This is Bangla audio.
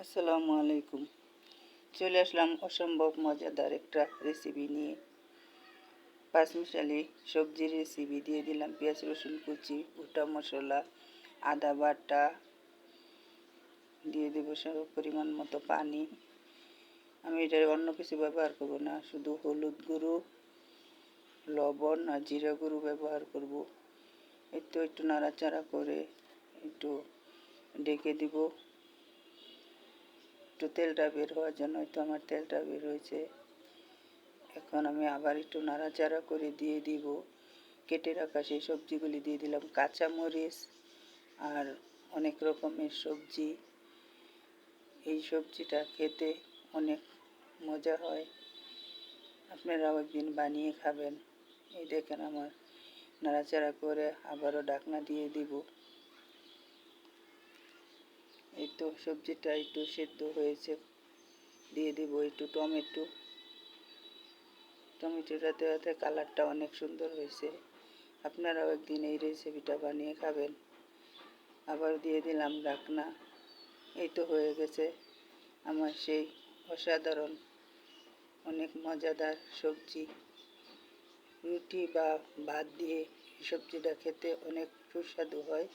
আসসালামু আলাইকুম। চলে আসলাম অসম্ভব মজাদার একটা রেসিপি নিয়ে। পাঁচমিশালি সবজির রেসিপি। দিয়ে দিলাম পেঁয়াজ রসুন কুচি, গোটা মশলা, আদা বাটা, দিয়ে দেবো পরিমাণ মতো পানি। আমি এটা অন্য কিছু ব্যবহার করব না, শুধু হলুদ গুঁড়ো, লবণ আর জিরা গুঁড়ো ব্যবহার করব। একটু নাড়াচাড়া করে একটু ঢেকে দিব। একটু তেলটা বের হওয়ার জন্য। আমার তেলটা বের হয়েছে। এখন আমি আবার একটু নাড়াচাড়া করে দিয়ে দিব কেটে রাখা সেই সবজিগুলি। দিয়ে দিলাম কাঁচামরিচ আর অনেক রকমের সবজি। এই সবজিটা খেতে অনেক মজা হয়, আপনারাও একদিন বানিয়ে খাবেন। এই দেখেন আমার নাড়াচাড়া করে আবারও ঢাকনা দিয়ে দিব। এই তো সবজিটা একটু সেদ্ধ হয়েছে। দিয়ে দিব একটু টমেটোটা দেওয়াতে কালারটা অনেক সুন্দর হয়েছে। আপনারাও একদিন এই রেসিপিটা বানিয়ে খাবেন। আবার দিয়ে দিলাম ঢাকনা। এই তো হয়ে গেছে আমার সেই অসাধারণ অনেক মজাদার সবজি। রুটি বা ভাত দিয়ে এই সবজিটা খেতে অনেক সুস্বাদু হয়।